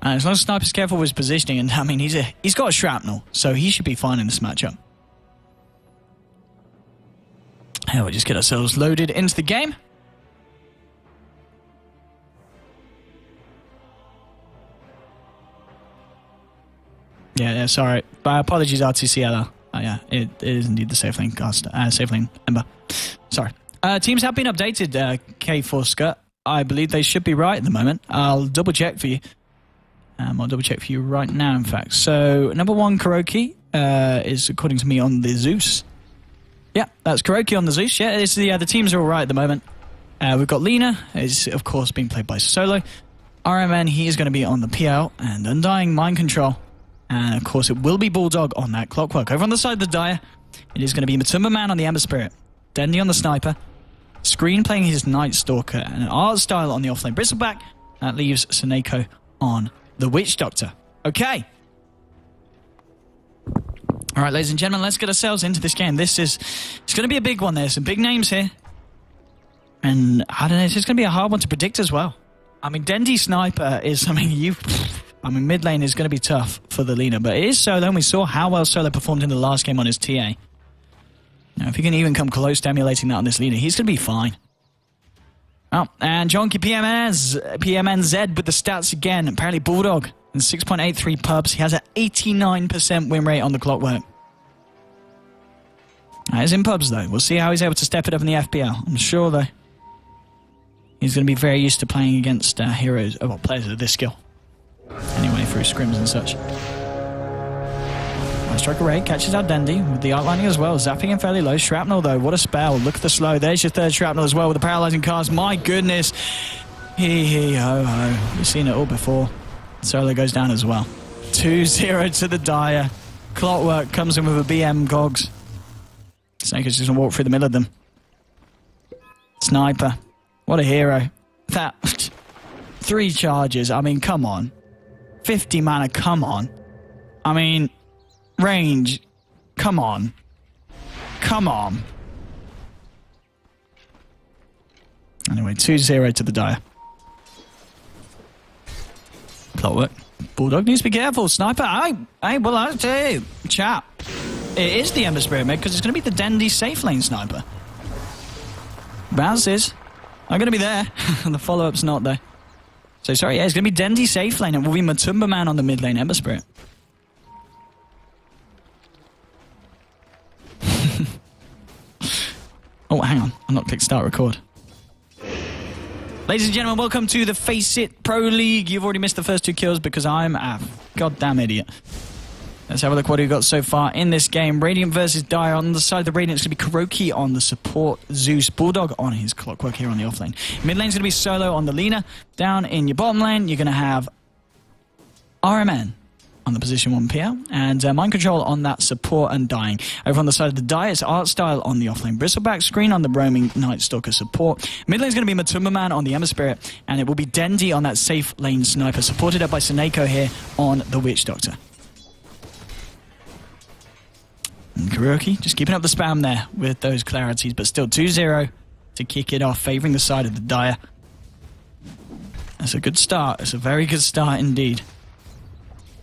As long as Sniper's careful with his positioning, and I mean, he's got a shrapnel, so he should be fine in this matchup. We'll just get ourselves loaded into the game. Yeah, sorry. Apologies, RTCLR. Yeah, it is indeed the safe lane cast. Safe lane Ember. Sorry. Teams have been updated, K4 Scut. I believe they should be right at the moment. I'll double check for you. I'll double check for you right now, in fact. So, number 1, Kuroky, is according to me on the Zeus. Yeah, that's Kuroky on the Zeus. Yeah, the teams are all right at the moment. We've got Lina, is of course being played by Solo. RMN, he is going to be on the PL, and Undying Mind Control. And of course, it will be Bulldog on that Clockwork. Over on the side of the Dire, it is going to be Matumba Man on the Ember Spirit, Dendy on the Sniper, Screen playing his Night Stalker, and an Art Style on the offlane Bristleback. That leaves Seneko on the Witch Doctor. Okay. All right, ladies and gentlemen, let's get ourselves into this game. It's going to be a big one. There's some big names here. And I don't know, it's just going to be a hard one to predict as well. I mean, Dendy Sniper is something mid lane is going to be tough for the Lina, but it is Solo, and we saw how well Solo performed in the last game on his TA. Now, if he can even come close to emulating that on this Lina, he's going to be fine. Oh, and Jonky PMNZ with the stats again. Apparently Bulldog and 6.83 pubs. He has an 89% win rate on the Clockwork. That is in pubs, though. We'll see how he's able to step it up in the FPL. I'm sure, though, he's going to be very used to playing against players of this skill. Anyway, through scrims and such. Strike Array catches out Dendy with the outlining as well. Zapping him fairly low. Shrapnel, though. What a spell. Look at the slow. There's your third Shrapnel as well with the paralyzing cast. My goodness. Hee ho ho. We've seen it all before. Solo goes down as well. 2-0 to the Dire. Clockwork comes in with a BM Gogs. Snaker's just going to walk through the middle of them. Sniper. What a hero. That 3 charges. I mean, come on. 50 mana, come on. I mean, range, come on. Come on. Anyway, 2-0 to the Dire. Clockwork. Bulldog needs to be careful. Sniper, well, I'll tell you, chap. It is the Ember Spirit mid because it's going to be the Dendy safe lane Sniper. Bounces. I'm going to be there. The follow-up's not there. So, sorry, yeah, it's going to be Dendy safe lane. It will be Matumba Man on the mid lane Ember Spirit. Oh, hang on. I'm not clicked start record. Ladies and gentlemen, welcome to the FACEIT Pro League. You've already missed the first 2 kills because I'm a goddamn idiot. Let's have a look what we've got so far in this game. Radiant versus Dire. On the side of the Radiant, it's going to be Kuroky on the support. Zeus. Bulldog on his Clockwork here on the offlane. Mid lane's going to be Solo on the Lina. Down in your bottom lane, you're going to have RMN on the position 1 PL. And Mind Control on that support and Dying. Over on the side of the Dire, it's Art Style on the offlane. Bristleback Screen on the roaming Night Stalker support. Mid lane's going to be Matumba Man on the Ember Spirit. And it will be Dendy on that safe lane Sniper. Supported up by Seneko here on the Witch Doctor. And Kuroky just keeping up the spam there with those clarities, but still 2-0 to kick it off, favouring the side of the Dire. That's a good start. It's a very good start indeed.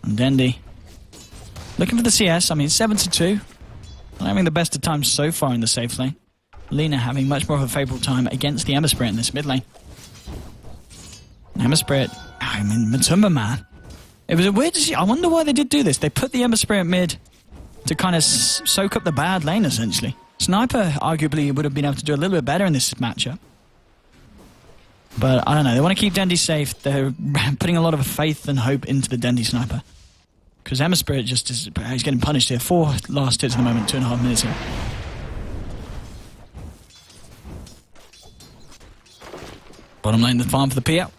And Dendy looking for the CS. I mean, 7-2. Not having the best of times so far in the safe lane. Lina having much more of a favourable time against the Ember Spirit in this mid lane. Ember Spirit, I mean, Matumba Man. It was a weird decision. I wonder why they did do this. They put the Ember Spirit mid to kind of soak up the bad lane, essentially. Sniper, arguably, would have been able to do a little bit better in this matchup. But, I don't know, they want to keep Dendy safe. They're putting a lot of faith and hope into the Dendy Sniper. Because Ember Spirit just is he's getting punished here. 4 last hits at the moment, 2.5 minutes here. Bottom lane, the farm for the PL.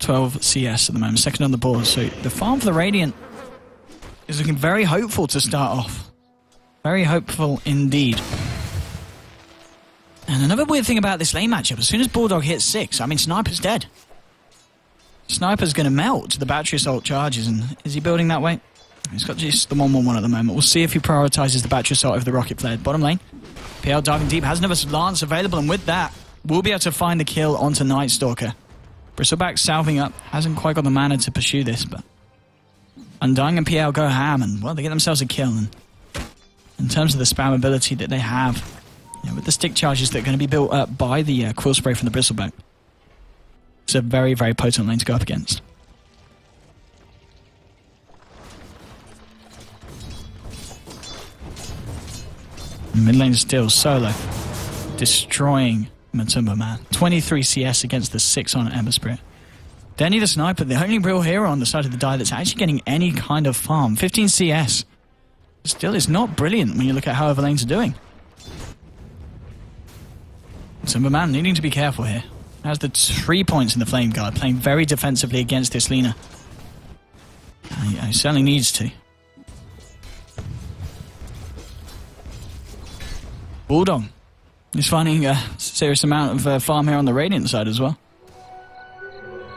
12 CS at the moment, second on the board. So, the farm for the Radiant is looking very hopeful to start off. Very hopeful indeed. And another weird thing about this lane matchup, as soon as Bulldog hits 6, I mean, Sniper's dead. Sniper's going to melt the battery assault charges, and is he building that way? He's got just the 1-1-1 at the moment. We'll see if he prioritises the battery assault over the rocket flare. Bottom lane, PL diving deep, has another lance available, and with that, we'll be able to find the kill onto Night Stalker. Bristleback salving up. Hasn't quite got the mana to pursue this, but Undying and PL go ham, and, well, they get themselves a kill. And in terms of the spam ability that they have, with the stick charges that are going to be built up by the Quill Spray from the Bristleback, it's a very, very potent lane to go up against. Mid lane still solo, destroying Matumba Man. 23 CS against the 6 on Ember Spirit. Denny the Sniper, the only real hero on the side of the die that's actually getting any kind of farm. 15 CS. Still, it's not brilliant when you look at how other lanes are doing. Matumba Man needing to be careful here. Has the 3 points in the Flame Guard, playing very defensively against this Lina. He certainly needs to. Bulldog is finding a serious amount of farm here on the Radiant side as well.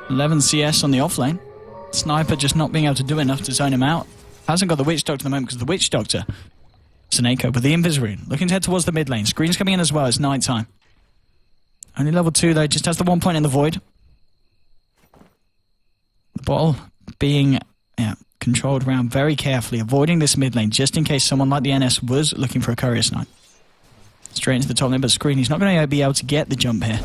11 CS on the off lane. Sniper just not being able to do enough to zone him out. Hasn't got the Witch Doctor at the moment because the Witch Doctor, Seneko, with the Invis Rune, looking to head towards the mid lane. Screen's coming in as well, it's night time. Only level 2 though, just has the 1 point in the Void. The bottle being controlled around very carefully, avoiding this mid lane just in case someone like the NS was looking for a Courier Snipe. Straight into the top lane, but Screen, he's not going to be able to get the jump here.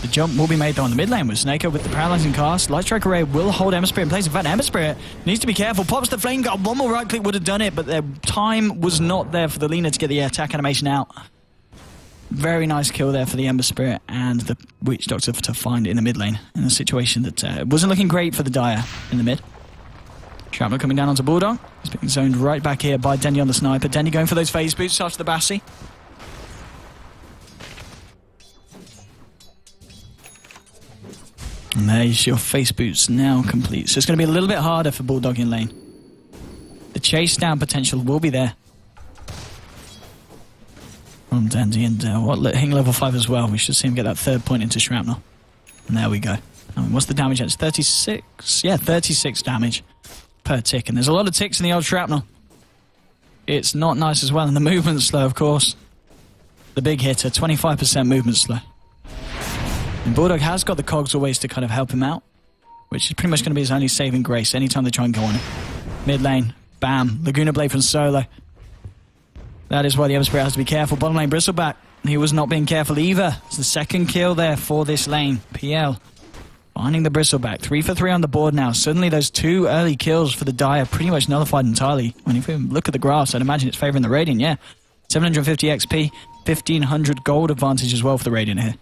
The jump will be made though on the mid lane with Snako with the paralyzing cast. Light Strike Array will hold Ember Spirit in place. In fact, Ember Spirit needs to be careful. Pops the Flame Guard. One more right click would have done it, but the time was not there for the Lina to get the attack animation out. Very nice kill there for the Ember Spirit and the Witch Doctor to find in the mid lane in a situation that wasn't looking great for the Dire in the mid. Shrapnel coming down onto Bulldog. He's being zoned right back here by Denny on the Sniper. Denny going for those phase boots after the Bassi. And there's your face boots now complete. So it's going to be a little bit harder for Bulldog in lane. The chase down potential will be there from Dandy, and Hing level 5 as well. We should see him get that 3rd point into Shrapnel. And there we go. I mean, what's the damage? It's 36. Yeah, 36 damage per tick. And there's a lot of ticks in the old Shrapnel. It's not nice as well. And the movement slow, of course. The big hitter, 25% movement slow. And Bulldog has got the cogs always to kind of help him out, which is pretty much going to be his only saving grace anytime they try and go on him. Mid lane, bam, Laguna Blade from Solo. That is why the Ember Spirit has to be careful. Bottom lane, Bristleback. He was not being careful either. It's the 2nd kill there for this lane. PL finding the Bristleback. 3 for 3 on the board now. Suddenly those 2 early kills for the Dire pretty much nullified entirely. I mean, if we look at the graphs, I'd imagine it's favouring the Radiant, yeah. 750 XP, 1500 gold advantage as well for the Radiant here.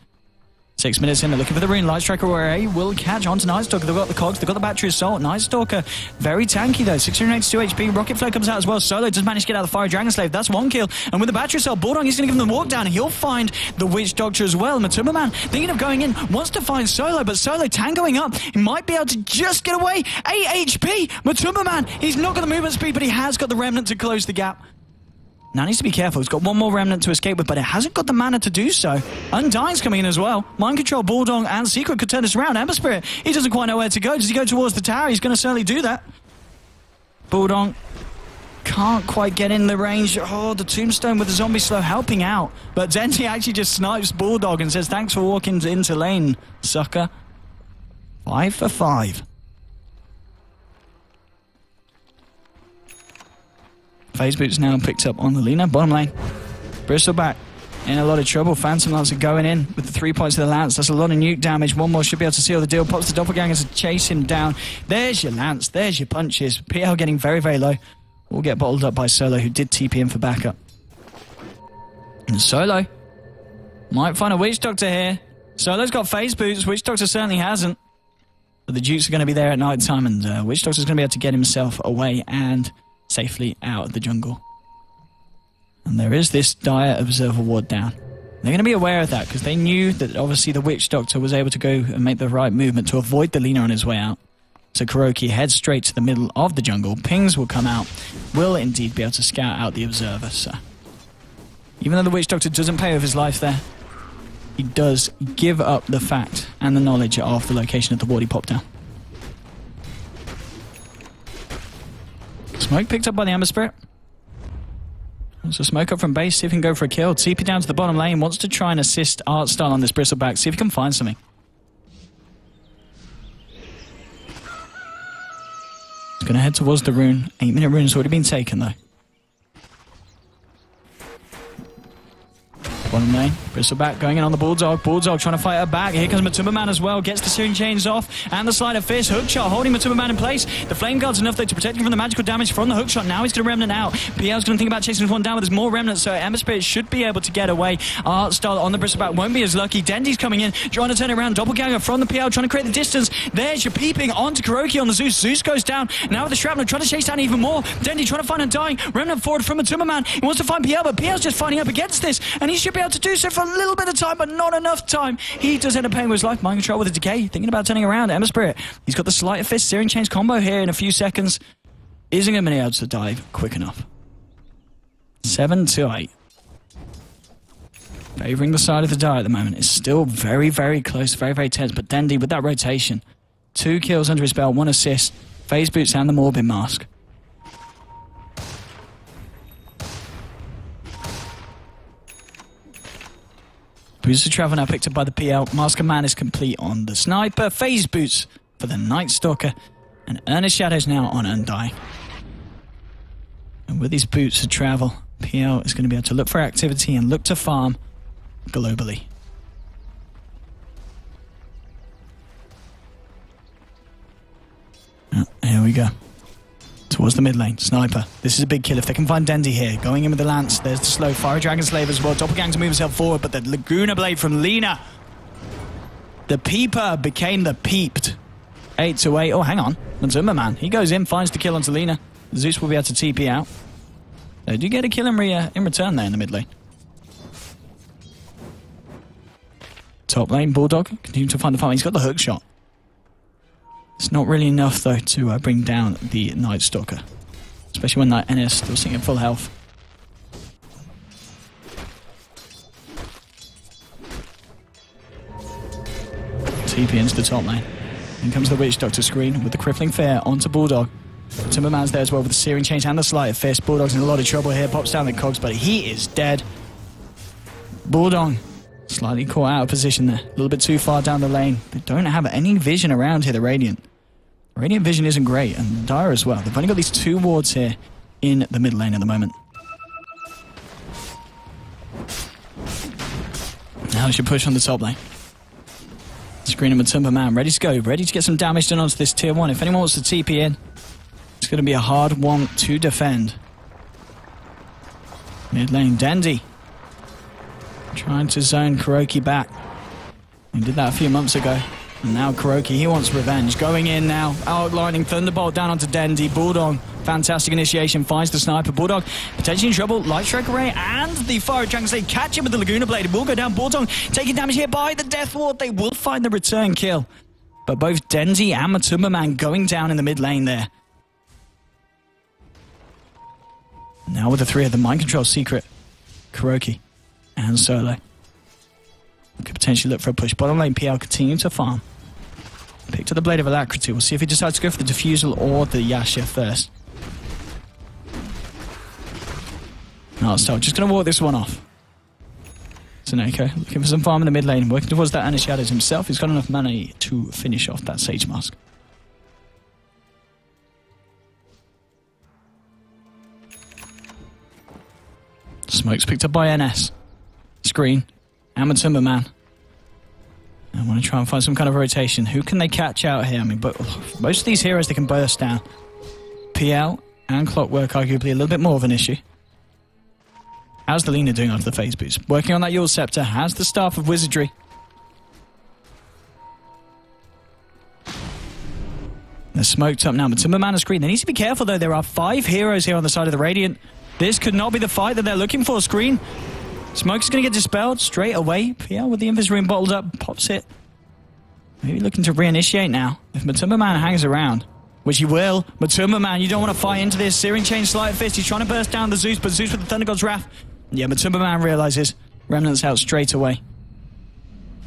6 minutes in, they're looking for the Rune. Light Striker Array will catch on to Night Stalker. They've got the cogs, they've got the Battery Assault. Night Stalker, very tanky though. 682 HP. Rocket Flow comes out as well. Solo does manage to get out of the Fire Dragon Slave. That's 1 kill. And with the Battery Assault, Bulldog is going to give them the walk down. He'll find the Witch Doctor as well. Matumba Man, thinking of going in, wants to find Solo, but Solo tangoing up. He might be able to just get away. 8 HP. Matumba Man, he's not got the movement speed, but he has got the Remnant to close the gap. Now needs to be careful. He's got 1 more Remnant to escape with, but it hasn't got the mana to do so. Undying's coming in as well. Mind Control, Bulldog, and Secret could turn this around. Ember Spirit, he doesn't quite know where to go. Does he go towards the tower? He's going to certainly do that. Bulldog can't quite get in the range. Oh, the Tombstone with the Zombie Slow helping out. But Denti actually just snipes Bulldog and says, thanks for walking into lane, sucker. 5 for 5. Phase Boots now picked up on the Lina. Bottom lane. Bristleback in a lot of trouble. Phantom Lance are going in with the 3 points of the Lance. That's a lot of nuke damage. 1 more should be able to seal the deal. Pops the Doppelgangers to chase him down. There's your Lance. There's your punches. PL getting very, very low. Will get bottled up by Solo, who did TP in for backup. And Solo might find a Witch Doctor here. Solo's got Phase Boots. Witch Doctor certainly hasn't. But the Dukes are going to be there at night time, and Witch Doctor's going to be able to get himself away and safely out of the jungle. And there is this Dire Observer ward down. They're going to be aware of that because they knew that obviously the Witch Doctor was able to go and make the right movement to avoid the Lina on his way out. So Kuroky heads straight to the middle of the jungle. Pings will come out, will indeed be able to scout out the Observer. So even though the Witch Doctor doesn't pay with his life there, he does give up the fact and the knowledge of the location of the ward he popped down. Smoke picked up by the Ember Spirit. So smoke up from base, see if he can go for a kill. TP down to the bottom lane, wants to try and assist Artstyle on this Bristleback, see if he can find something. Going to head towards the rune. 8-minute rune's already been taken, though. Bottom lane, Bristleback going in on the Bulldog. Bulldog trying to fight her back. Here comes Matumba Man as well. Gets the Searing Chains off. And the Sleight of Fist. Hookshot holding Matumba Man in place. The Flame Guard's enough, though, to protect him from the magical damage from the Hookshot. Now he's going to Remnant out. PL's going to think about chasing this one down, but there's more Remnants, so Ember Spirit should be able to get away. Artstar on the Bristleback won't be as lucky. Dendy's coming in, trying to turn it around. Doppelganger from the PL, trying to create the distance. There's your peeping onto Kuroky on the Zeus. Zeus goes down. Now with the Shrapnel, trying to chase down even more. Dendy trying to find Undying. Remnant forward from Matumba Man. He wants to find PL, but PL's just fighting up against this, and he should be able to do so for a little bit of time, but not enough time. He does end up paying with his life. Mind control with a decay, thinking about turning around. Ember Spirit, he's got the Sleight of Fist Searing Chains combo here in a few seconds. Isn't going to be able to dive quick enough. 7-8. Favouring the side of the die at the moment. It's still very, very close, very, very tense, but Dendy with that rotation. 2 kills under his belt, 1 assist. Phase Boots and the Morbid Mask. Boots of Travel now picked up by the PL. Mask of Man is complete on the Sniper. Phase Boots for the Night Stalker. And Earnest Shadows now on Undying. And with these Boots of Travel, PL is going to be able to look for activity and look to farm globally. Here we go. Towards the mid lane. Sniper. This is a big kill. If they can find Dendy here. Going in with the Lance. There's the slow. Fire Dragon Slave as well. Doppelganger move himself forward, but the Laguna Blade from Lina. The Peeper became the Peeped. 8-8. Oh, hang on. Matumba Man. He goes in, finds the kill onto Lina. Zeus will be able to TP out. They do get a kill in return there in the mid lane. Top lane. Bulldog. Continue to find the farm. He's got the hook shot. It's not really enough, though, to bring down the Night Stalker. Especially when that NS still sitting at full health. TP into the top lane. In comes the Witch Doctor screen with the Crippling Fear onto Bulldog. Timberman's there as well with the Searing Chains and the Sleight of Fist. Bulldog's in a lot of trouble here. Pops down the cogs, but he is dead. Bulldog slightly caught out of position there. A little bit too far down the lane. They don't have any vision around here, the Radiant. Radiant vision isn't great, and Dire as well. They've only got these 2 wards here in the mid lane at the moment. Now we should push on the top lane. Screening with Timberman, ready to go, ready to get some damage done onto this tier 1. If anyone wants to TP in, it's going to be a hard one to defend. Mid lane, Dendy. Trying to zone Kuroky back. He did that a few months ago. And now Kuroky, he wants revenge. Going in now, outlining Thunderbolt down onto Dendy. Bulldog, fantastic initiation, finds the Sniper. Bulldog potentially in trouble. Light Strike Array and the Fire Dragon Slave catch him with the Laguna Blade. It will go down. Bulldog taking damage here by the Death Ward. They will find the return kill. But both Dendy and Matumba Man going down in the mid lane there. Now with the 3 of the Mind Control Secret, Kuroky and Solo. Could potentially look for a push. Bottom lane, PL continue to farm. Pick to the Blade of Alacrity. We'll see if he decides to go for the Diffusal or the Yasha first. No, so just going to walk this one off. Taneko looking for some farm in the mid lane. Working towards that Earnest Shadows himself. He's got enough money to finish off that Sage Mask. Smoke's picked up by NS. Screen. And Matumba Man. I want to try and find some kind of rotation. Who can they catch out here? I mean, but most of these heroes they can burst down. PL and Clockwork arguably a little bit more of an issue. How's the Lina doing after the phase boost? Working on that Yule Scepter. Has the Staff of Wizardry. They're smoked up now. Matumba Man is screen. They need to be careful though. There are 5 heroes here on the side of the Radiant. This could not be the fight that they're looking for. Screen. Smoke's going to get dispelled straight away. PL with the Invis Rune bottled up. Pops it. Maybe looking to reinitiate now. If Matumba Man hangs around, which he will. Matumba Man, you don't want to fight into this. Searing Chain, Sleight of Fist. He's trying to burst down the Zeus, but Zeus with the Thunder God's Wrath. Yeah, Matumba Man realizes Remnant's out straight away.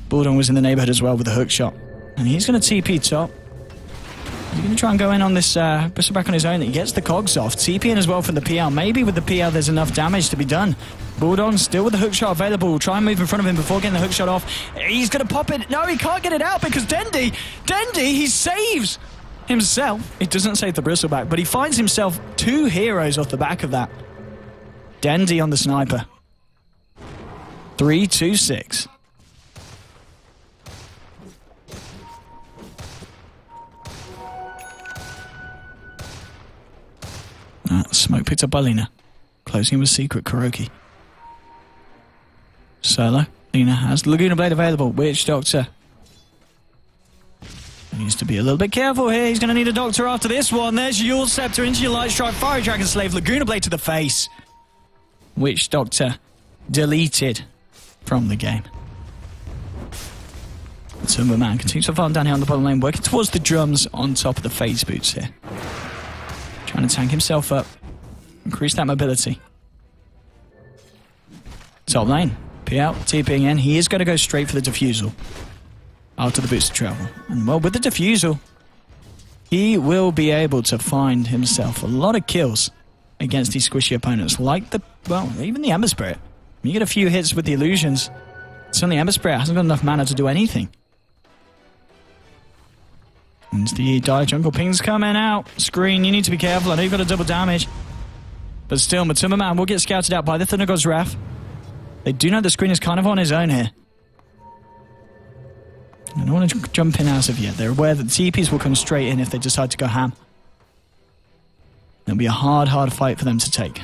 Bulldog was in the neighborhood as well with the hook shot. And he's going to TP top. He's going to try and go in on this Bristleback on his own. He gets the cogs off. TP in as well from the PL. Maybe with the PL there's enough damage to be done. Bulldog still with the hook shot available. We'll try and move in front of him before getting the hook shot off. He's going to pop it. No, he can't get it out because Dendy, he saves. himself. It doesn't save the bristleback, but he finds himself 2 heroes off the back of that. Dendy on the sniper. 3-2-6. Smoke picked up by Lina. Closing with Secret Kuroky. Solo. Lina has the Laguna Blade available. Witch Doctor. He needs to be a little bit careful here. He's going to need a doctor after this one. There's your Scepter into your Light Strike. Fiery Dragon Slave. Laguna Blade to the face. Witch Doctor deleted from the game. Timberman continues to farm down here on the bottom lane, working towards the drums on top of the phase boots here. Trying to tank himself up. Increase that mobility. Top lane. PL TPing in. He is going to go straight for the defusal after the boots of travel. And well, with the defusal, he will be able to find himself a lot of kills against these squishy opponents, like the, well, even the Ember Spirit. You get a few hits with the illusions. Suddenly Ember Spirit hasn't got enough mana to do anything. And the Dire Jungle ping's coming out. Screen, you need to be careful. I know you've got a double damage. But still, Matuma Man will get scouted out by the Thunder God's Wrath. They do know the screen is kind of on his own here. I don't want to jump in as of yet. They're aware that the TPs will come straight in if they decide to go ham. It'll be a hard fight for them to take.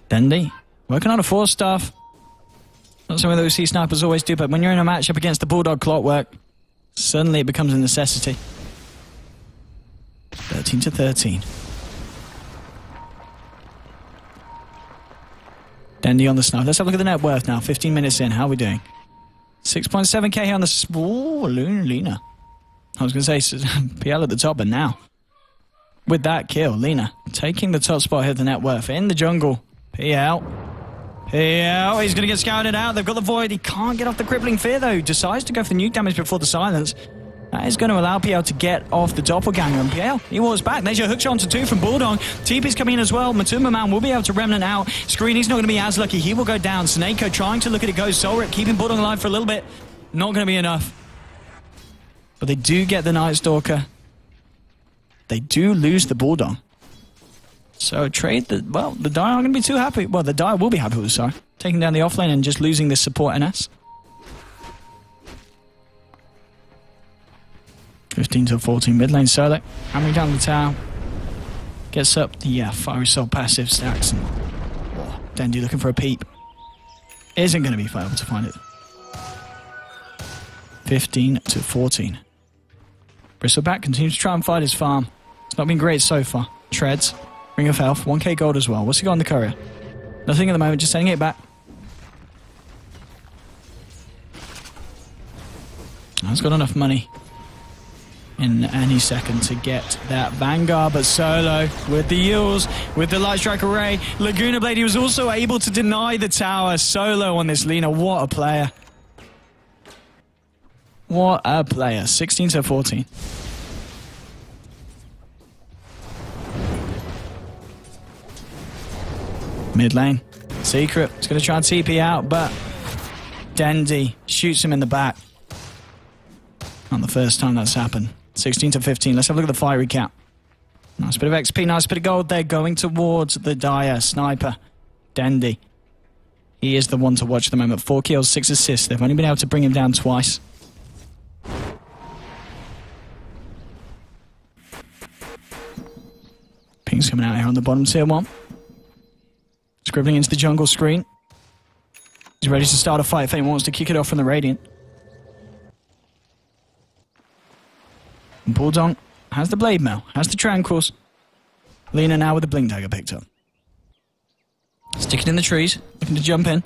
Dendy, working on a 4-staff. Not something that we see snipers always do, but when you're in a matchup against the Bulldog Clockwork, suddenly it becomes a necessity. 13-13. Dendy on the snipe. Let's have a look at the net worth now. 15 minutes in. How are we doing? 6.7k here on the... Ooh, Lina. I was going to say PL at the top, but now, with that kill, Lina taking the top spot here at the net worth. In the jungle. PL. PL. He's going to get scouted out. They've got the Void. He can't get off the Crippling Fear, though. Decides to go for the nuke damage before the silence. That is going to allow PL to get off the Doppelganger. And PL, he walks back. There's your hookshot onto 2 from Bulldog. TP's coming in as well. Matuma Man will be able to remnant out. Screen, he's not going to be as lucky. He will go down. Snako trying to look at it go. Solrip keeping Bulldog alive for a little bit. Not going to be enough. But they do get the Night Stalker. They do lose the Bulldog. So a trade that, well, the Dire aren't going to be too happy. Well, the Dire will be happy with, sorry. Taking down the offlane and just losing this support NS. 15-14 mid lane solo. Hammering down the tower. Gets up the Fiery Soul passive stacks. And Dendy looking for a peep. Isn't going to be able to find it. 15-14. Bristleback continues to try and fight his farm. It's not been great so far. Treads. Ring of Health. 1k gold as well. What's he got on the courier? Nothing at the moment. Just sending it back. He's got enough money in any second to get that Vanguard, but Solo with the Yules, with the Light Strike Array. Laguna Blade, he was also able to deny the tower. Solo on this Lina. What a player. What a player. 16-14. Mid lane. Secret. He's going to try and TP out, but Dendy shoots him in the back. Not the first time that's happened. 16-15. Let's have a look at the fire recap. Nice bit of XP, nice bit of gold there going towards the Dire sniper. Dendy. He is the one to watch at the moment. 4 kills, 6 assists. They've only been able to bring him down twice. Ping's coming out here on the bottom tier 1. Scribbling into the jungle screen. He's ready to start a fight if anyone wants to kick it off from the Radiant. And Bulldog has the Blade Mail, has the Tranquils. Lina now with the Blink Dagger picked up. Sticking in the trees, looking to jump in.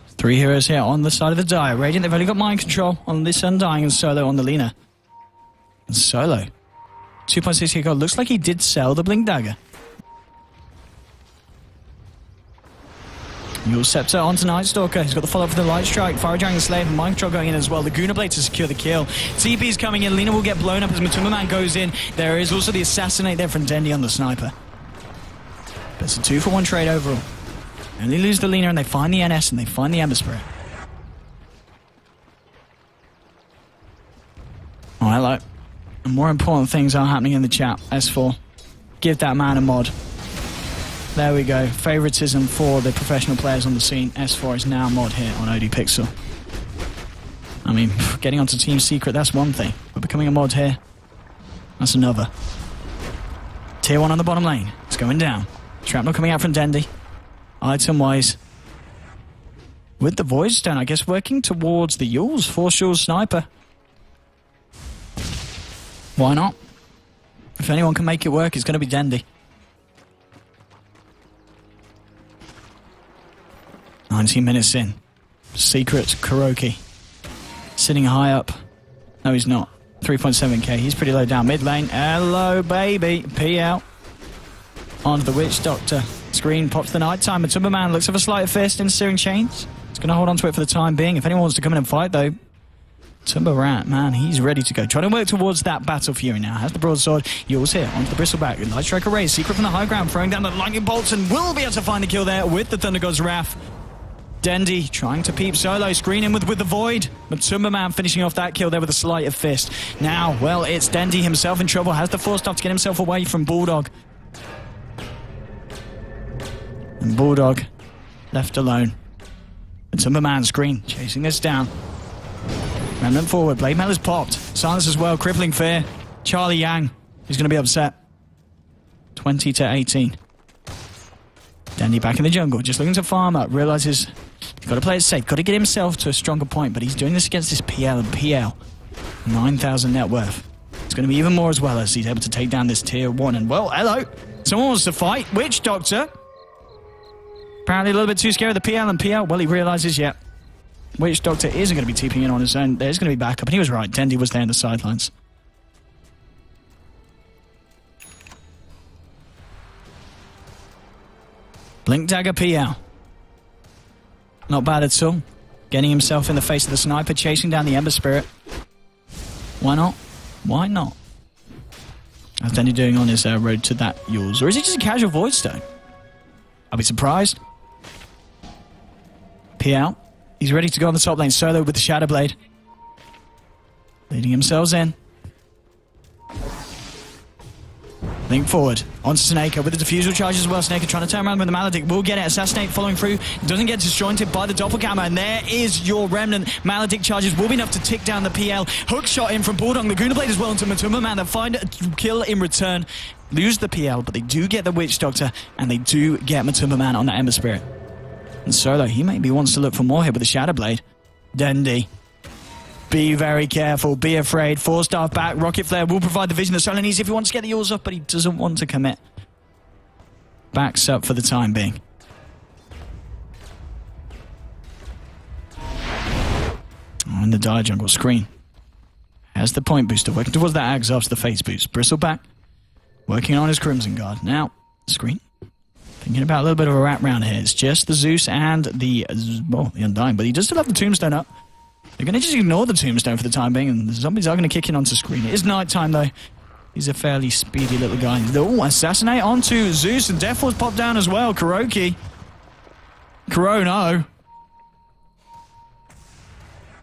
Three heroes here on the side of the Dire. Radiant, they've only got mind control on this Undying and Solo on the Lina. And Solo, 2.6k gold. Looks like he did sell the Blink Dagger. Mule Scepter onto Night Stalker. He's got the follow-up for the Light Strike. Fire Dragon Slave and Mind Control going in as well. Laguna Blade to secure the kill. TP's coming in. Lina will get blown up as Matuma Man goes in. There is also the Assassinate there from Dendy on the sniper. But it's a 2-for-1 trade overall. And they lose the Lena and they find the NS and they find the Ember Spirit. Oh, hello. And more important things are happening in the chat. S4. Give that man a mod. There we go. Favoritism for the professional players on the scene. S4 is now a mod here on OD Pixel. I mean, getting onto Team Secret, that's one thing. But becoming a mod here, that's another. Tier 1 on the bottom lane. It's going down. Shrapnel coming out from Dendy. Item-wise. With the Void Stone, I guess working towards the Yules. Force Yules Sniper. Why not? If anyone can make it work, it's going to be Dendy. 19 minutes in. Secret Kuroky. Sitting high up. No, he's not. 3.7k. He's pretty low down. Mid lane. Hello, baby. P out. Onto the Witch Doctor. Screen pops the nighttime. Matumba Man looks for a sleight of fist in Searing Chains. He's going to hold on to it for the time being. If anyone wants to come in and fight, though, Tumba Rat, man, he's ready to go. Trying to work towards that Battle Fury now. Has the Broadsword. Yules here. Onto the Bristleback. Light Striker Raise. Secret from the high ground. Throwing down the Lightning Bolts and will be able to find the kill there with the Thunder God's Wrath. Dendy trying to peep solo, screen in with the Void. Matumba Man finishing off that kill there with a sleight of fist. Now, well, it's Dendy himself in trouble. Has the Force Staff to get himself away from Bulldog. And Bulldog left alone. Matumba Man screen chasing this down. Remnant forward. Blade Mail is popped. Silence as well. Crippling Fear. Charlie Yang is going to be upset. 20 to 18. Dendy back in the jungle, just looking to farm up, realises he's got to play it safe, got to get himself to a stronger point, but he's doing this against this PL, and PL, 9,000 net worth. It's going to be even more as well as he's able to take down this tier 1, and well, hello, someone wants to fight, Witch Doctor. Apparently a little bit too scared of the PL, and PL, well, he realises, yeah, Witch Doctor isn't going to be TPing in on his own, there's going to be backup, and he was right, Dendy was there in the sidelines. Blink Dagger PL. Not bad at all. Getting himself in the face of the sniper, chasing down the Ember Spirit. Why not? Why not? How's Dendy doing on his road to that Yules? Or is he just a casual Void Stone? I'll be surprised. PL. He's ready to go on the top lane solo with the Shadow Blade. Leading themselves in. Link forward, onto Snake with the defusal charge as well. Snake trying to turn around with the Maledict, will get it. Assassinate following through, doesn't get disjointed by the Doppelgamma, and there is your Remnant. Maledict charges will be enough to tick down the PL. Hook shot in from Bulldog, Laguna Blade as well into Matumba Man. They'll find a kill in return. Lose the PL, but they do get the Witch Doctor, and they do get Matumba Man on that Ember Spirit. And Solo, he maybe wants to look for more here with the Shadow Blade. Dendy. Be very careful, be afraid. 4-star back, Rocket Flare will provide the vision that Solo needs if he wants to get the Yules off, but he doesn't want to commit. Backs up for the time being. Oh, in the Dire Jungle screen. Has the point booster, working towards that Ags after the face boost. Bristleback, working on his Crimson Guard. Now, screen. Thinking about a little bit of a wrap round here. It's just the Zeus and the Undying, but he does still have the Tombstone up. They're going to just ignore the Tombstone for the time being, and the zombies are going to kick in onto screen. It is night time, though. He's a fairly speedy little guy. Oh, assassinate onto Zeus, and Death Force popped down as well. Kuroky. no.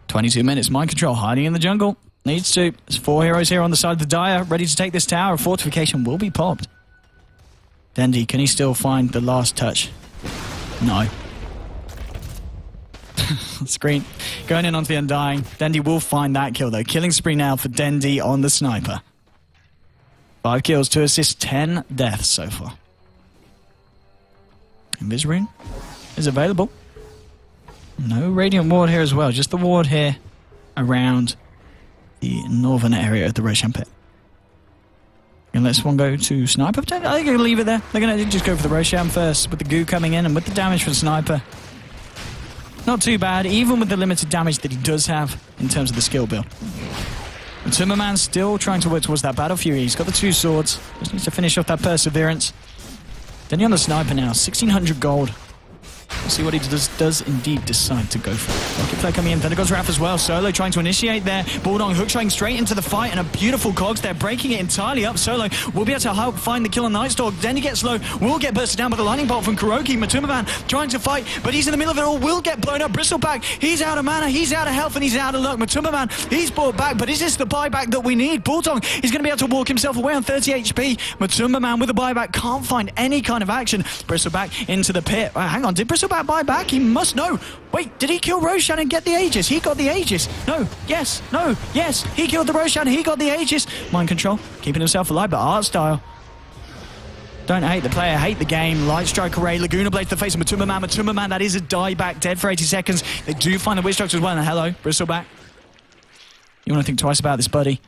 22 minutes, mind control, hiding in the jungle. Needs to. There's 4 heroes here on the side of the Dire, ready to take this tower. A fortification will be popped. Dendy, can he still find the last touch? No. Screen going in onto the Undying. Dendy will find that kill though. Killing spree now for Dendy on the sniper. 5 kills, 2 assists, 10 deaths so far. Invis Rune is available. No Radiant Ward here as well. Just the ward here around the northern area of the Roshan Pit. And let's one go to Sniper. I think they're going to leave it there. They're going to just go for the Roshan first with the goo coming in and with the damage from Sniper. Not too bad, even with the limited damage that he does have in terms of the skill build. And Timmerman still trying to work towards that Battle Fury. He's got the 2 swords. Just needs to finish off that Perseverance. Then you're on the Sniper now. 1,600 gold. see what he does indeed decide to go for it. Rocket Flare coming in, Thunder God's Wrath as well. Solo trying to initiate there. Bulldog hook-shotting straight into the fight, and a beautiful cogs there, breaking it entirely up. Solo will be able to help find the kill on Nightstalk. Then he gets low, will get bursted down by the lightning bolt from Kuroky. Matumbaman trying to fight, but he's in the middle of it all, will get blown up. Bristleback, he's out of mana, he's out of health, and he's out of luck. Matumbaman, he's brought back, but is this the buyback that we need? Bulldog is going to be able to walk himself away on 30 HP. Matumbaman with a buyback can't find any kind of action. Bristleback into the pit. Hang on, did Bristleback buy back? He must know. Wait, did he kill Roshan and get the Aegis? He got the Aegis. No, yes, no, yes. He killed the Roshan, he got the Aegis. Mind control, keeping himself alive, but art style. Don't hate the player, hate the game. Light Strike Array, Laguna Blade to the face of Matumbaman. Matumbaman, that is a dieback, dead for 80 seconds. They do find the Witch Doctor as well. And hello, Bristleback. You want to think twice about this, buddy.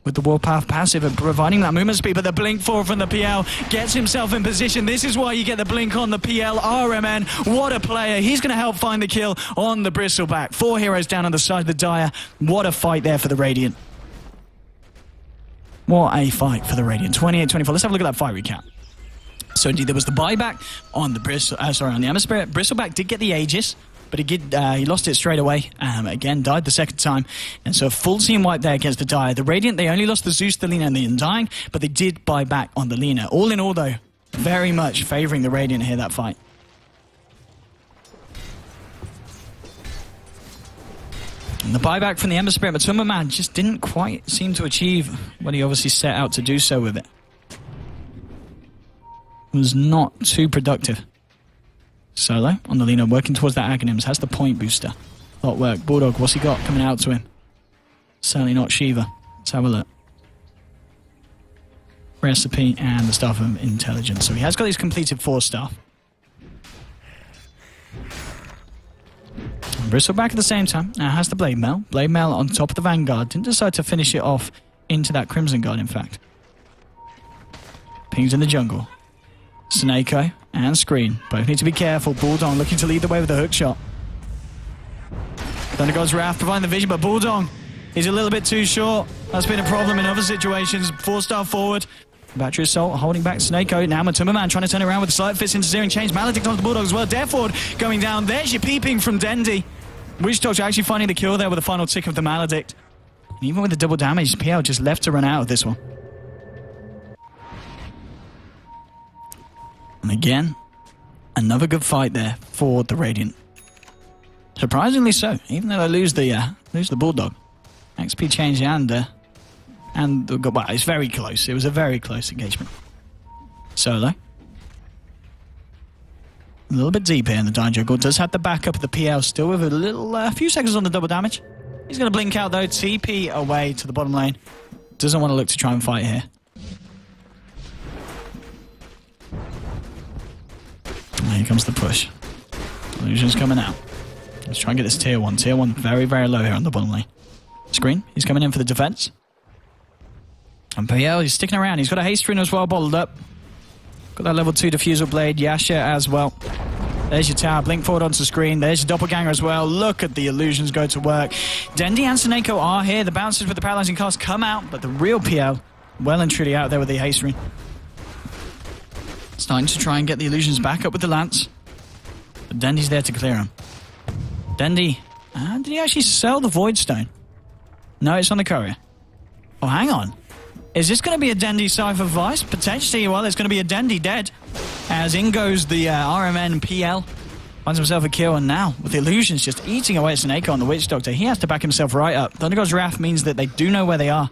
With the Warpath passive and providing that movement speed, but the blink forward from the PL gets himself in position. This is why you get the blink on the PL. RMN, what a player. He's going to help find the kill on the Bristleback. 4 heroes down on the side of the Dire. What a fight there for the Radiant. What a fight for the Radiant. 28-24. Let's have a look at that fight recap. So indeed, there was the buyback on the on the Emma Spirit. Bristleback did get the Aegis, but he lost it straight away. Again, died the second time. And so a full team wipe there against the Dire. The Radiant, they only lost the Zeus, the Lina, and the Undying, but they did buy back on the Lina. All in all, though, very much favouring the Radiant here, that fight. And the buyback from the Ember Spirit, Matumbaman just didn't quite seem to achieve what he obviously set out to do so with it. Was not too productive. Solo on the Lina, working towards that Aghanims, has the point booster. A lot of work. Bulldog, what's he got coming out to him? Certainly not Shiva. Let's have a look. Recipe and the Staff of Intelligence. So he has got his completed 4 staff. Bristleback at the same time. Now has the Blade Mail. Blade Mail on top of the Vanguard. Didn't decide to finish it off into that Crimson Guard, in fact. Pings in the jungle. Snakeo and Screen both need to be careful. Bulldog looking to lead the way with a hook shot. Thunder God's Wrath providing the vision, but Bulldog is a little bit too short. That's been a problem in other situations. 4-star forward. Battery Assault holding back Snakeo. Now Matumbaman trying to turn around with the Slight Fist into Searing Change. Maledict onto the Bulldog as well. Deathward going down. There's your peeping from Dendi. Witch Doctor actually finding the kill there with the final tick of the Maledict. And even with the double damage, PL just left to run out of this one. And again, another good fight there for the Radiant. Surprisingly so, even though they lose the Bulldog. XP change and well, it's very close. It was a very close engagement. Solo. A little bit deep here in the Dire Jungle. Does have the backup of the PL still with a few seconds on the double damage. He's going to blink out though. TP away to the bottom lane. Doesn't want to look to try and fight here. Here comes the push. Illusion's coming out. Let's try and get this tier 1. Tier 1 very, very low here on the bottom lane. Screen, he's coming in for the defense. And PL, he's sticking around. He's got a haste rune as well, bottled up. Got that level 2 diffusal blade. Yasha as well. There's your tower. Blink forward onto screen. There's your doppelganger as well. Look at the illusions go to work. Dendi and Snakeo are here. The bouncers with the paralyzing cast come out, but the real PL well and truly out there with the haste rune. Starting to try and get the illusions back up with the lance. But Dendi's there to clear him. Dendi, did he actually sell the Void Stone? No, it's on the courier. Oh, hang on. Is this going to be a Dendi Cypher Vice? Potentially, well, it's going to be a Dendi dead. As in goes the RMN PL. Finds himself a kill, and now, with the illusions just eating away at Snakeo on the Witch Doctor, he has to back himself right up. Thunder God's Wrath means that they do know where they are.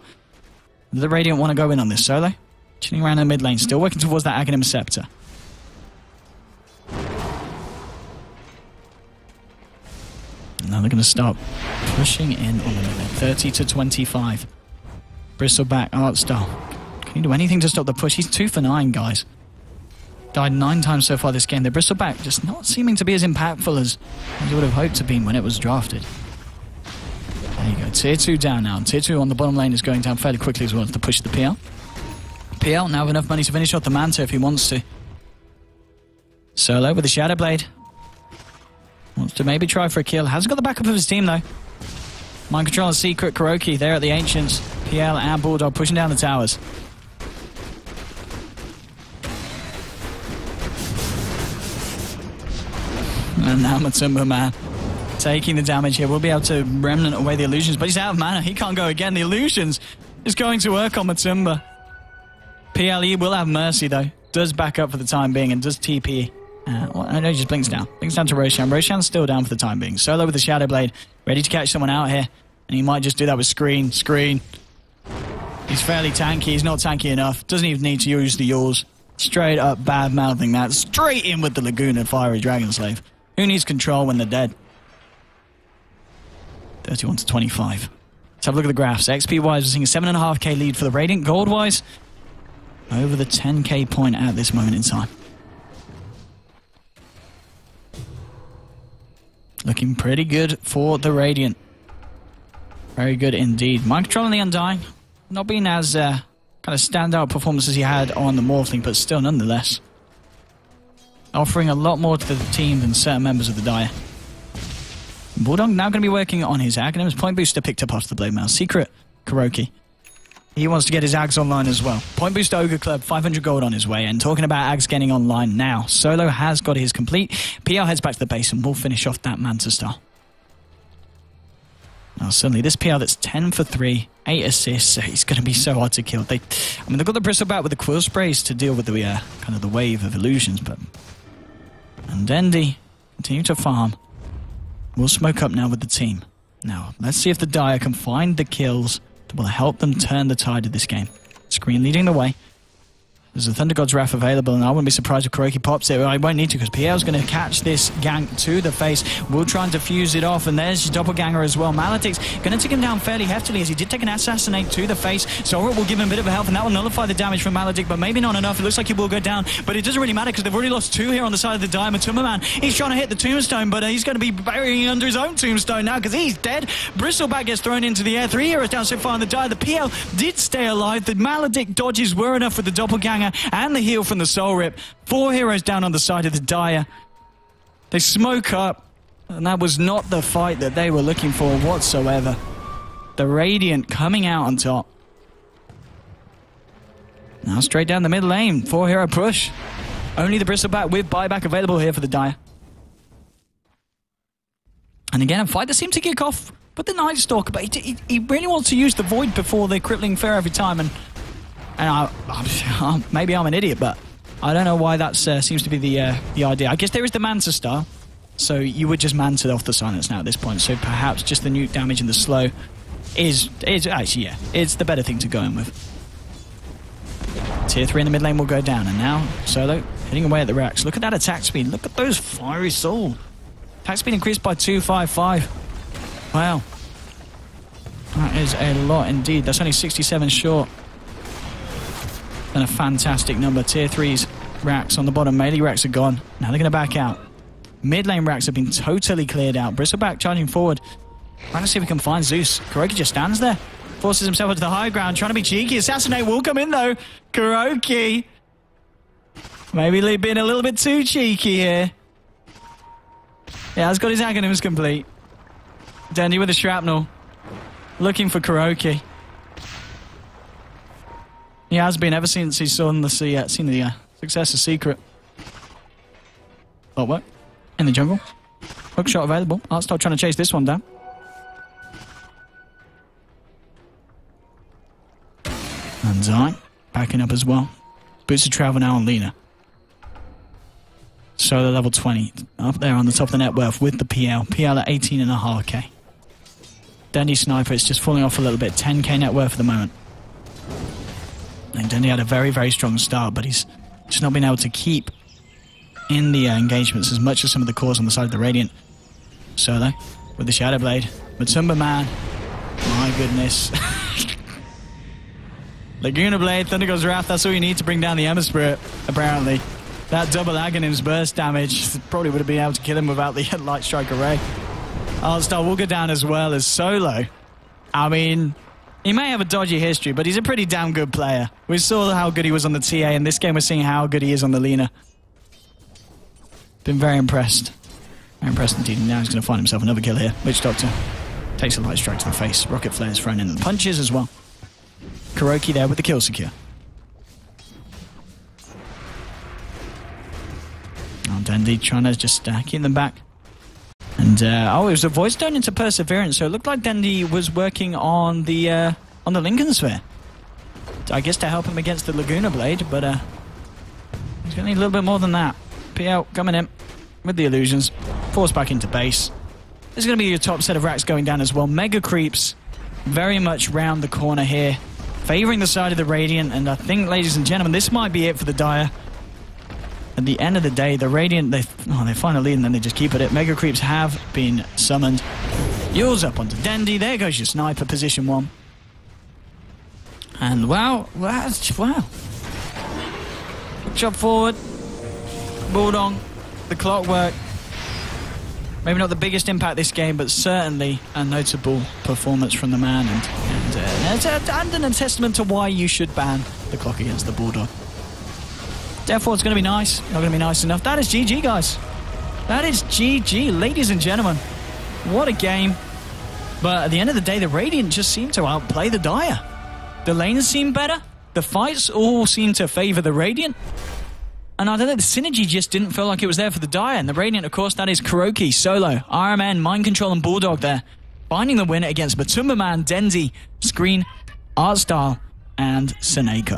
The Radiant want to go in on this solo. Chilling around in the mid lane, still working towards that Aghanim Scepter. Now they're going to start pushing in on the mid lane. 30-25. Bristleback, Artstar. Can you do anything to stop the push? He's 2 for 9, guys. Died 9 times so far this game. The Bristleback just not seeming to be as impactful as you would have hoped to be when it was drafted. There you go. Tier 2 down now. Tier 2 on the bottom lane is going down fairly quickly as well to push the PL. PL now have enough money to finish off the Manta if he wants to. Solo with the Shadow Blade. Wants to maybe try for a kill. Hasn't got the backup of his team though. Mind Control and Secret Kuroky there at the Ancients. PL and Bulldog pushing down the towers. And now Matumba Man taking the damage here. We'll be able to remnant away the illusions, but he's out of mana. He can't go again. The illusions is going to work on Matumba. PLE will have mercy, though. Does back up for the time being and does TP. Well, I know he just blinks down. Blinks down to Roshan. Roshan's still down for the time being. Solo with the Shadow Blade, ready to catch someone out here. And he might just do that with Screen. He's fairly tanky. He's not tanky enough. Doesn't even need to use the Yules. Straight up bad-mouthing that. Straight in with the Laguna Fiery Dragon Slave. Who needs control when they're dead? 31 to 25. Let's have a look at the graphs. XP-wise, we're seeing a 7.5k lead for the Radiant. Gold-wise, over the 10k point at this moment in time. Looking pretty good for the Radiant. Very good indeed. Mind Control on the Undying. Not being as kind of standout performance as he had on the Morphling, but still nonetheless offering a lot more to the team than certain members of the Dire. Bulldog now going to be working on his Aghanims. Point Booster picked up after the Blade Mail. Secret, Kuroky. He wants to get his Aghs online as well. Point Booster Ogre Club, 500 gold on his way. And talking about Aghs getting online now, Solo has got his complete. PL heads back to the base and will finish off that Manta Star. Now suddenly this PL that's 10 for 3, 8 assists, he's going to be so hard to kill. They've got the Bristleback with the Quill Sprays to deal with the kind of the wave of illusions, but... And Dendi continue to farm. We'll smoke up now with the team. Now, let's see if the Dire can find the kills that will help them turn the tide of this game. Screen leading the way. There's a Thunder God's Wrath available, and I wouldn't be surprised if Kuroky pops it. I won't need to, because PL's going to catch this gank to the face. We'll try and defuse it off, and there's his Doppelganger as well. Maledict's going to take him down fairly heftily, as he did take an Assassinate to the face. Sora will give him a bit of a health, and that will nullify the damage from Maledict, but maybe not enough. It looks like he will go down, but it doesn't really matter, because they've already lost 2 here on the side of the Dire. Matumba Man, he's trying to hit the Tombstone, but he's going to be burying under his own Tombstone now, because he's dead. Bristleback gets thrown into the air. 3 heroes down so far on the Dire. The PL did stay alive. The Maledict dodges were enough with the Doppelganger and the heal from the Soul Rip. 4 heroes down on the side of the Dire. They smoke up, and that was not the fight that they were looking for whatsoever. The Radiant coming out on top. Now straight down the mid lane. 4 hero push. Only the Bristleback with buyback available here for the Dire. And again, a fight that seemed to kick off with the Night Stalker, but he really wants to use the Void before the Crippling Fear every time, and maybe I'm an idiot, but I don't know why that seems to be the idea. I guess there is the Manta Star, so you would just Manta off the Silence now at this point, so perhaps just the nuke damage and the slow is actually, yeah, it's the better thing to go in with. Tier 3 in the mid lane will go down, and now Solo hitting away at the racks. Look at that attack speed. Look at those Fiery Soul. Attack speed increased by 255. Wow. That is a lot indeed. That's only 67 short. And a fantastic number. Tier 3's racks on the bottom. Melee racks are gone. Now they're going to back out. Mid lane racks have been totally cleared out. Bristleback charging forward. Trying to see if we can find Zeus. Kuroky just stands there. Forces himself onto the high ground. Trying to be cheeky. Assassinate will come in though. Kuroky. Maybe being a little bit too cheeky here. Yeah, has got his Aghanims complete. Dendi with the shrapnel. Looking for Kuroky. He has been ever since he's seen the success of Secret. Oh, what? In the jungle. Hook shot available. Artstar trying to chase this one down. And Zai backing up as well. Boots of travel now on Lina. Solo level 20. Up there on the top of the net worth with the PL. PL at 18.5k. Dendi Sniper, it's just falling off a little bit. 10k net worth at the moment. And Dendi had a very, very strong start, but he's just not been able to keep in the engagements as much as some of the cores on the side of the Radiant. Solo with the Shadow Blade. Matumba Man. My goodness. Laguna Blade, Thunder God's Wrath, that's all you need to bring down the Ember Spirit, apparently. That double Aghanims burst damage probably would have been able to kill him without the Light Strike Array. Artstar will go down as well as Solo. I mean, he may have a dodgy history, but he's a pretty damn good player. We saw how good he was on the TA. In this game, we're seeing how good he is on the Lina. Been very impressed. Very impressed indeed. Now he's going to find himself another kill here. Witch Doctor takes a light strike to the face. Rocket Flares thrown in, and punches as well. Kuroky there with the kill secure. Dendi trying to just keep them back. And, it was a Void Stone into Perseverance, so it looked like Dendi was working on the Lincoln Sphere. I guess to help him against the Laguna Blade, but he's going to need a little bit more than that. PL coming in with the illusions. Forced back into base. There's going to be your top set of racks going down as well. Mega Creeps very much round the corner here, favoring the side of the Radiant, and I think, ladies and gentlemen, this might be it for the Dire. At the end of the day, the Radiant, they find a lead and then they just keep it. Mega Creeps have been summoned. Yule's up onto Dendi. There goes your sniper, position 1. And wow. Chop forward. Bulldog. The clockwork. Maybe not the biggest impact this game, but certainly a notable performance from the man. And a testament to why you should ban the clock against the Bulldog. Therefore, it's going to be nice. Not going to be nice enough. That is GG, guys. That is GG, ladies and gentlemen. What a game. But at the end of the day, the Radiant just seemed to outplay the Dire. The lanes seem better. The fights all seem to favor the Radiant. And I don't know, the synergy just didn't feel like it was there for the Dire. And the Radiant, of course, that is Kuroky, Solo, RMN, Mind Control, and Bulldog there. Finding the win against Batumba Man, Dendi, Screen, Artstyle, and Seneka.